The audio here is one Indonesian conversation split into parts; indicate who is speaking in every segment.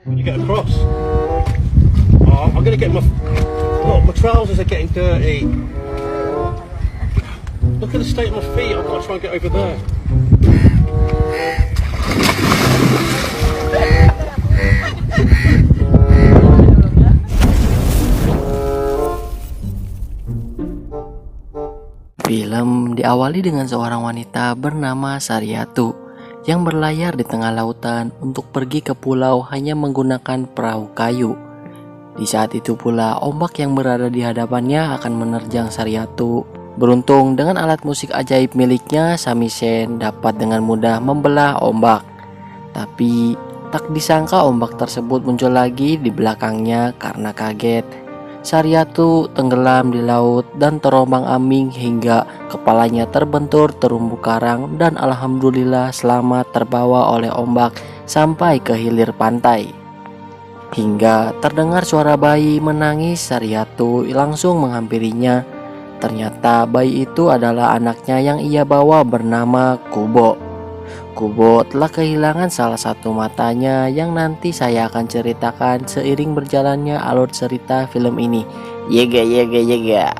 Speaker 1: When you get across, oh, I'm gonna get my look. My trousers are getting dirty. Look at the state of my feet. I've got to try and get over there.
Speaker 2: Film diawali dengan seorang wanita bernama Saryatu yang berlayar di tengah lautan untuk pergi ke pulau hanya menggunakan perahu kayu. Di saat itu pula ombak yang berada di hadapannya akan menerjang Saryatu. Beruntung dengan alat musik ajaib miliknya, Samisen dapat dengan mudah membelah ombak. Tapi tak disangka ombak tersebut muncul lagi di belakangnya. Karena kaget, Saryatu tenggelam di laut dan terombang-ambing hingga kepalanya terbentur terumbu karang, dan alhamdulillah selamat terbawa oleh ombak sampai ke hilir pantai. Hingga terdengar suara bayi menangis, Saryatu langsung menghampirinya. Ternyata bayi itu adalah anaknya yang ia bawa bernama Kubo. Kubo telah kehilangan salah satu matanya yang nanti saya akan ceritakan seiring berjalannya alur cerita film ini. Yega.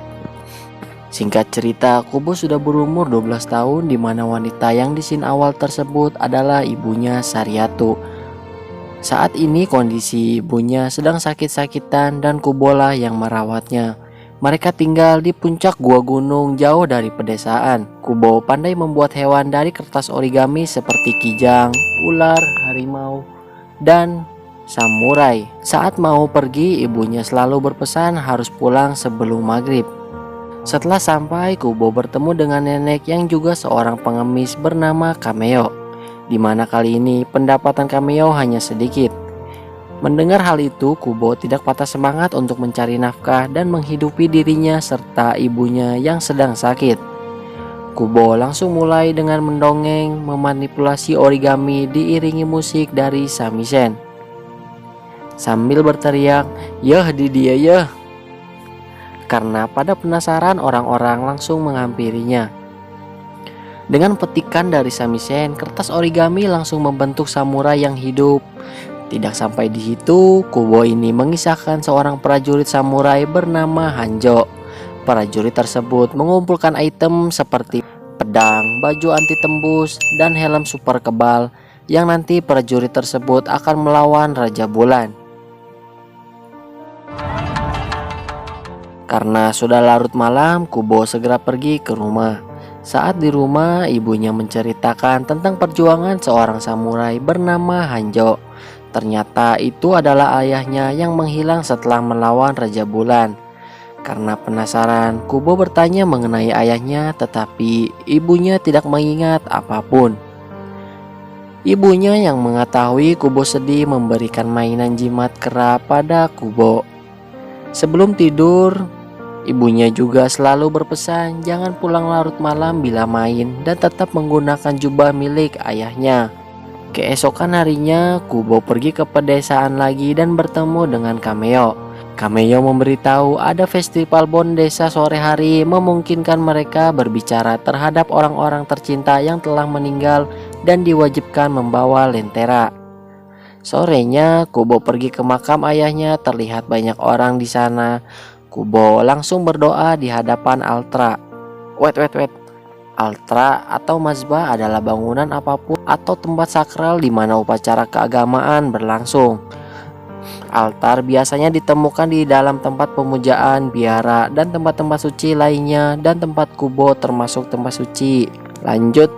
Speaker 2: Singkat cerita, Kubo sudah berumur 12 tahun, di mana wanita yang di scene awal tersebut adalah ibunya Saryatu. Saat ini kondisi ibunya sedang sakit-sakitan dan Kubolah yang merawatnya. Mereka tinggal di puncak gua gunung jauh dari pedesaan. Kubo pandai membuat hewan dari kertas origami seperti kijang, ular, harimau, dan samurai. Saat mau pergi, ibunya selalu berpesan harus pulang sebelum maghrib. Setelah sampai, Kubo bertemu dengan nenek yang juga seorang pengemis bernama Kameo, di mana kali ini pendapatan Kameo hanya sedikit. Mendengar hal itu, Kubo tidak patah semangat untuk mencari nafkah dan menghidupi dirinya serta ibunya yang sedang sakit. Kubo langsung mulai dengan mendongeng, memanipulasi origami diiringi musik dari Samisen sambil berteriak, "Yeh di dia yeh." Karena pada penasaran, orang-orang langsung menghampirinya. Dengan petikan dari Samisen, kertas origami langsung membentuk samurai yang hidup. Tidak sampai di situ, Kubo ini mengisahkan seorang prajurit samurai bernama Hanjo. Prajurit tersebut mengumpulkan item seperti pedang, baju anti tembus, dan helm super kebal yang nanti prajurit tersebut akan melawan Raja Bulan. Karena sudah larut malam, Kubo segera pergi ke rumah. Saat di rumah, ibunya menceritakan tentang perjuangan seorang samurai bernama Hanjo. Ternyata itu adalah ayahnya yang menghilang setelah melawan Raja Bulan. Karena penasaran, Kubo bertanya mengenai ayahnya, tetapi ibunya tidak mengingat apapun. Ibunya yang mengetahui Kubo sedih memberikan mainan jimat kera pada Kubo. Sebelum tidur, ibunya juga selalu berpesan jangan pulang larut malam bila main dan tetap menggunakan jubah milik ayahnya. Keesokan harinya, Kubo pergi ke pedesaan lagi dan bertemu dengan Kameo. Kameo memberitahu ada festival Bon desa sore hari, memungkinkan mereka berbicara terhadap orang-orang tercinta yang telah meninggal dan diwajibkan membawa lentera. Sorenya, Kubo pergi ke makam ayahnya, terlihat banyak orang di sana. Kubo langsung berdoa di hadapan altar. Wait. Altar atau mazbah adalah bangunan apapun atau tempat sakral di mana upacara keagamaan berlangsung. Altar biasanya ditemukan di dalam tempat pemujaan, biara, dan tempat-tempat suci lainnya, dan tempat Kubo termasuk tempat suci. Lanjut.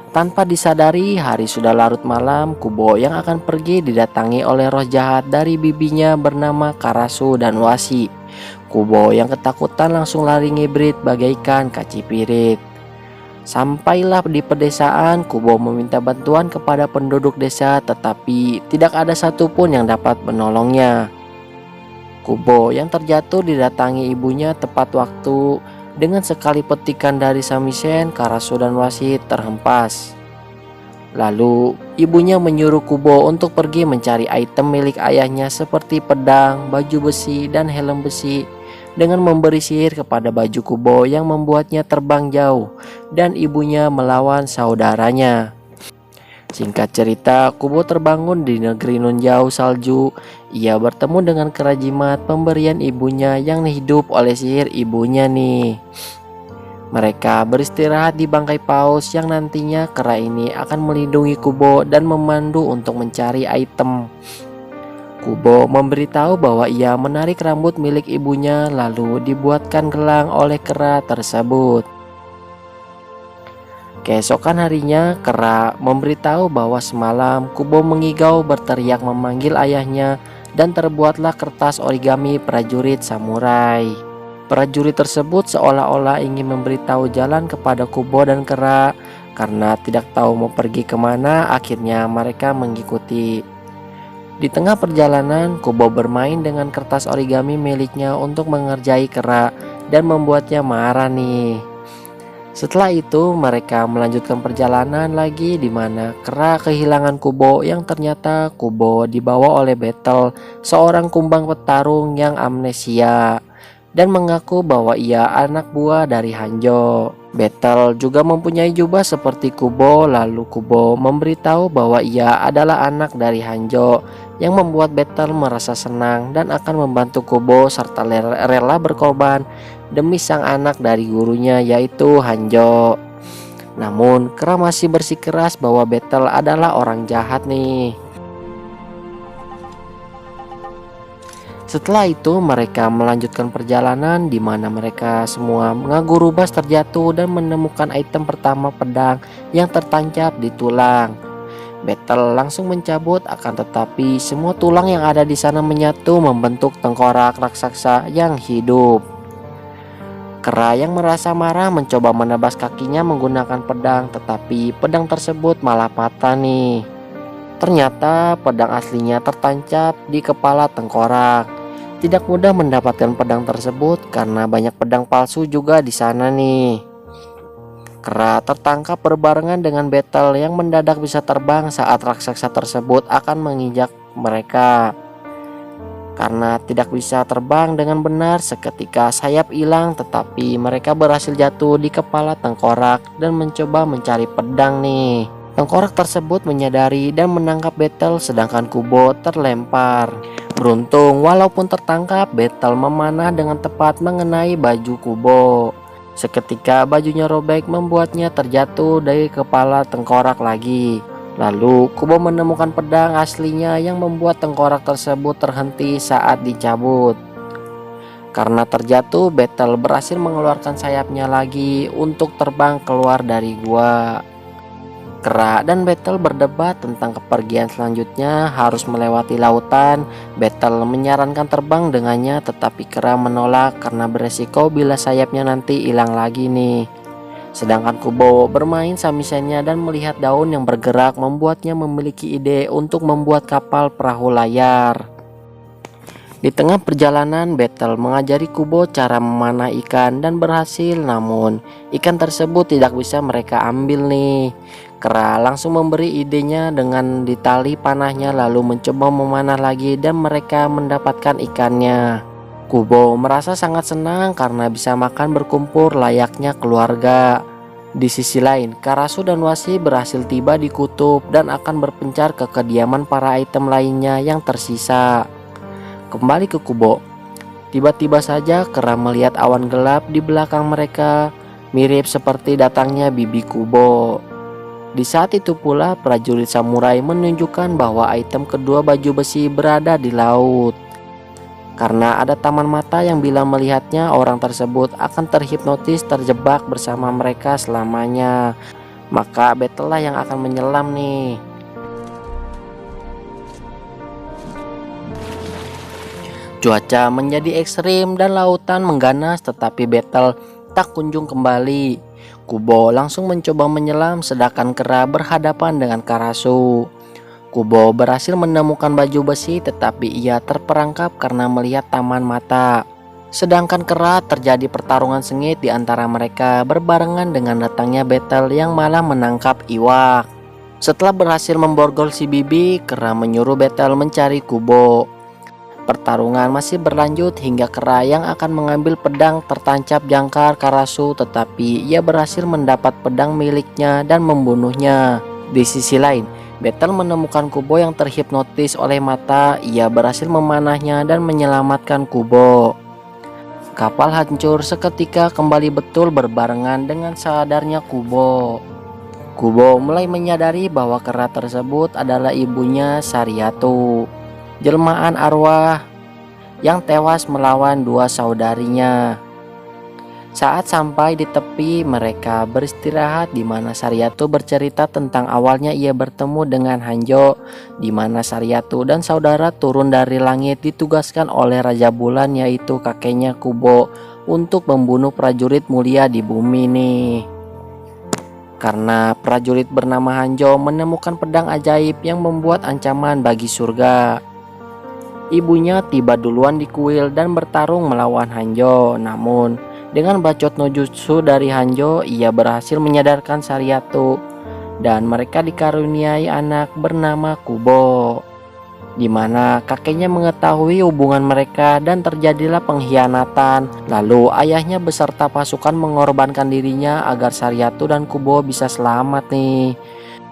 Speaker 2: Tanpa disadari, hari sudah larut malam. Kubo yang akan pergi didatangi oleh roh jahat dari bibinya bernama Karasu dan Wasi. Kubo yang ketakutan langsung lari ngibrit bagaikan kacipirit. Sampailah di pedesaan, Kubo meminta bantuan kepada penduduk desa, tetapi tidak ada satupun yang dapat menolongnya. Kubo yang terjatuh didatangi ibunya tepat waktu. Dengan sekali petikan dari Samisen, Karasu dan Wasi terhempas. Lalu ibunya menyuruh Kubo untuk pergi mencari item milik ayahnya seperti pedang, baju besi, dan helm besi, dengan memberi sihir kepada baju Kubo yang membuatnya terbang jauh dan ibunya melawan saudaranya. Singkat cerita, Kubo terbangun di negeri nun jauh salju. Ia bertemu dengan kera jimat, pemberian ibunya yang hidup oleh sihir ibunya nih. Mereka beristirahat di bangkai paus yang nantinya kera ini akan melindungi Kubo dan memandu untuk mencari item. Kubo memberitahu bahwa ia menarik rambut milik ibunya lalu dibuatkan gelang oleh kera tersebut. Keesokan harinya, kera memberitahu bahwa semalam Kubo mengigau berteriak memanggil ayahnya dan terbuatlah kertas origami prajurit samurai. Prajurit tersebut seolah-olah ingin memberitahu jalan kepada Kubo dan kera. Karena tidak tahu mau pergi kemana, akhirnya mereka mengikuti. Di tengah perjalanan, Kubo bermain dengan kertas origami miliknya untuk mengerjai kera dan membuatnya marah nih. Setelah itu mereka melanjutkan perjalanan lagi di mana kera kehilangan Kubo yang ternyata Kubo dibawa oleh Battle, seorang kumbang petarung yang amnesia dan mengaku bahwa ia anak buah dari Hanjo. Battle juga mempunyai jubah seperti Kubo, lalu Kubo memberitahu bahwa ia adalah anak dari Hanjo yang membuat Battle merasa senang dan akan membantu Kubo serta rela berkorban demi sang anak dari gurunya yaitu Hanjo. Namun kera masih bersikeras bahwa Battle adalah orang jahat nih. Setelah itu mereka melanjutkan perjalanan di mana mereka semua Ngaguru Bas terjatuh dan menemukan item pertama pedang yang tertancap di tulang. Battle langsung mencabut, akan tetapi semua tulang yang ada di sana menyatu membentuk tengkorak raksasa yang hidup. Kera yang merasa marah mencoba menebas kakinya menggunakan pedang, tetapi pedang tersebut malah patah nih. Ternyata pedang aslinya tertancap di kepala tengkorak. Tidak mudah mendapatkan pedang tersebut karena banyak pedang palsu juga di sana nih. Kera tertangkap berbarengan dengan Battle yang mendadak bisa terbang saat raksasa tersebut akan menginjak mereka. Karena tidak bisa terbang dengan benar, seketika sayap hilang, tetapi mereka berhasil jatuh di kepala tengkorak dan mencoba mencari pedang nih. Tengkorak tersebut menyadari dan menangkap Battle sedangkan Kubo terlempar. Beruntung walaupun tertangkap, Battle memanah dengan tepat mengenai baju Kubo. Seketika bajunya robek membuatnya terjatuh dari kepala tengkorak lagi. Lalu Kubo menemukan pedang aslinya yang membuat tengkorak tersebut terhenti saat dicabut. Karena terjatuh, Battle berhasil mengeluarkan sayapnya lagi untuk terbang keluar dari gua. Kera dan Battle berdebat tentang kepergian selanjutnya harus melewati lautan. Battle menyarankan terbang dengannya, tetapi Kera menolak karena beresiko bila sayapnya nanti hilang lagi nih. Sedangkan Kubo bermain samisennya dan melihat daun yang bergerak membuatnya memiliki ide untuk membuat kapal perahu layar. Di tengah perjalanan, Battle mengajari Kubo cara memanah ikan dan berhasil, namun ikan tersebut tidak bisa mereka ambil nih. Kera langsung memberi idenya dengan ditali panahnya lalu mencoba memanah lagi dan mereka mendapatkan ikannya. Kubo merasa sangat senang karena bisa makan berkumpul layaknya keluarga. Di sisi lain, Karasu dan Wasi berhasil tiba di kutub dan akan berpencar ke kediaman para item lainnya yang tersisa. Kembali ke Kubo. Tiba-tiba saja Kera melihat awan gelap di belakang mereka, mirip seperti datangnya bibi Kubo. Di saat itu pula prajurit samurai menunjukkan bahwa item kedua baju besi berada di laut. Karena ada taman mata yang bila melihatnya orang tersebut akan terhipnotis terjebak bersama mereka selamanya. Maka Battle lah yang akan menyelam nih. Cuaca menjadi ekstrim dan lautan mengganas, tetapi Battle tak kunjung kembali. Kubo langsung mencoba menyelam sedangkan Kera berhadapan dengan Karasu. Kubo berhasil menemukan baju besi tetapi ia terperangkap karena melihat taman mata. Sedangkan Kera terjadi pertarungan sengit di antara mereka berbarengan dengan datangnya Battle yang malah menangkap Iwak. Setelah berhasil memborgol si bibi, Kera menyuruh Battle mencari Kubo. Pertarungan masih berlanjut hingga Kera yang akan mengambil pedang tertancap jangkar Karasu, tetapi ia berhasil mendapat pedang miliknya dan membunuhnya. Di sisi lain, Battle menemukan Kubo yang terhipnotis oleh mata. Ia berhasil memanahnya dan menyelamatkan Kubo. Kapal hancur seketika kembali betul berbarengan dengan sadarnya Kubo. Kubo mulai menyadari bahwa kera tersebut adalah ibunya Sariatu, jelmaan arwah yang tewas melawan dua saudarinya. Saat sampai di tepi, mereka beristirahat di mana Sariatu bercerita tentang awalnya ia bertemu dengan Hanjo, di mana Sariatu dan saudara turun dari langit ditugaskan oleh Raja Bulan yaitu kakeknya Kubo untuk membunuh prajurit mulia di bumi nih. Karena prajurit bernama Hanjo menemukan pedang ajaib yang membuat ancaman bagi surga. Ibunya tiba duluan di kuil dan bertarung melawan Hanjo, namun dengan bacot no jutsu dari Hanjo, ia berhasil menyadarkan Sariatu dan mereka dikaruniai anak bernama Kubo, di mana kakeknya mengetahui hubungan mereka dan terjadilah pengkhianatan. Lalu ayahnya beserta pasukan mengorbankan dirinya agar Sariatu dan Kubo bisa selamat nih.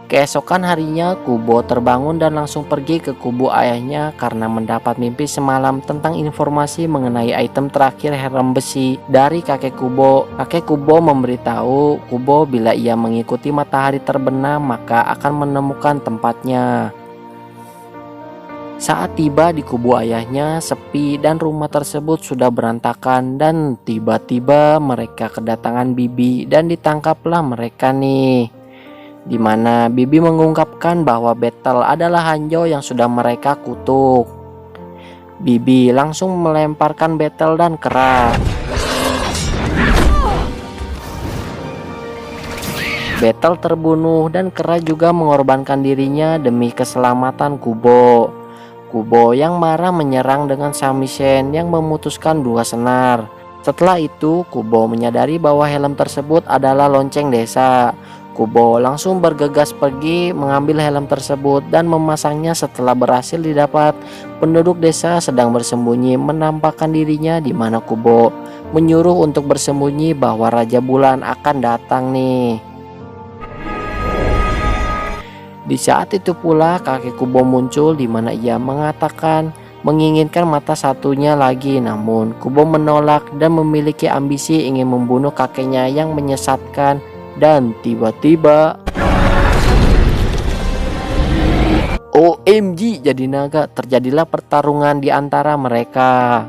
Speaker 2: Keesokan harinya Kubo terbangun dan langsung pergi ke kubu ayahnya karena mendapat mimpi semalam tentang informasi mengenai item terakhir helm besi dari kakek Kubo. Kakek Kubo memberitahu Kubo bila ia mengikuti matahari terbenam maka akan menemukan tempatnya. Saat tiba di kubu ayahnya sepi dan rumah tersebut sudah berantakan dan tiba-tiba mereka kedatangan Bibi dan ditangkaplah mereka nih. Di mana Bibi mengungkapkan bahwa Battle adalah Hanjo yang sudah mereka kutuk. Bibi langsung melemparkan Battle dan kera. Battle terbunuh dan kera juga mengorbankan dirinya demi keselamatan Kubo. Kubo yang marah menyerang dengan Samisen yang memutuskan dua senar. Setelah itu Kubo menyadari bahwa helm tersebut adalah lonceng desa. Kubo langsung bergegas pergi mengambil helm tersebut dan memasangnya. Setelah berhasil didapat, penduduk desa sedang bersembunyi menampakkan dirinya di mana Kubo menyuruh untuk bersembunyi bahwa Raja Bulan akan datang nih. Di saat itu pula kakek Kubo muncul di mana ia mengatakan menginginkan mata satunya lagi, namun Kubo menolak dan memiliki ambisi ingin membunuh kakeknya yang menyesatkan. Dan tiba-tiba OMG jadi naga, terjadilah pertarungan di antara mereka.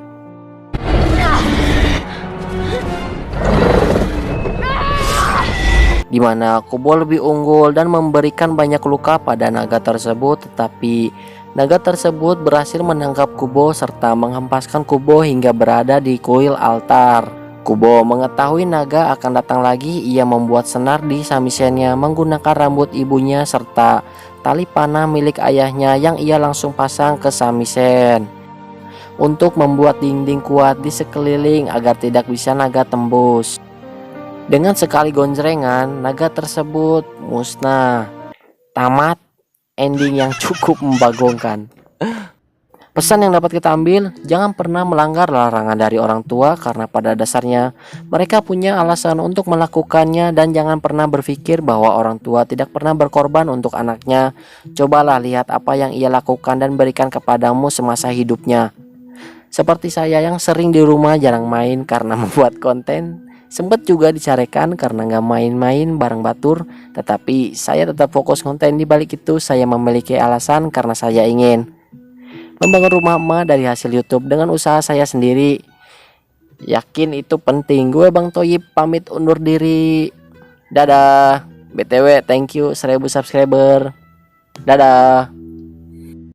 Speaker 2: Di mana Kubo lebih unggul dan memberikan banyak luka pada naga tersebut, tetapi naga tersebut berhasil menangkap Kubo serta menghempaskan Kubo hingga berada di kuil altar. Kubo mengetahui naga akan datang lagi. Ia membuat senar di samisennya menggunakan rambut ibunya serta tali panah milik ayahnya yang ia langsung pasang ke samisen untuk membuat dinding kuat di sekeliling agar tidak bisa naga tembus. Dengan sekali gonjrengan, naga tersebut musnah. Tamat ending yang cukup membagongkan. Pesan yang dapat kita ambil, jangan pernah melanggar larangan dari orang tua karena pada dasarnya mereka punya alasan untuk melakukannya, dan jangan pernah berpikir bahwa orang tua tidak pernah berkorban untuk anaknya. Cobalah lihat apa yang ia lakukan dan berikan kepadamu semasa hidupnya. Seperti saya yang sering di rumah jarang main karena membuat konten, sempat juga dicarekan karena nggak main-main bareng batur, tetapi saya tetap fokus konten. Di balik itu saya memiliki alasan karena saya ingin membangun rumah emak dari hasil YouTube dengan usaha saya sendiri. Yakin itu penting. Gue Bang Toyib pamit undur diri. Dadah. BTW thank you 1000 subscriber. Dadah.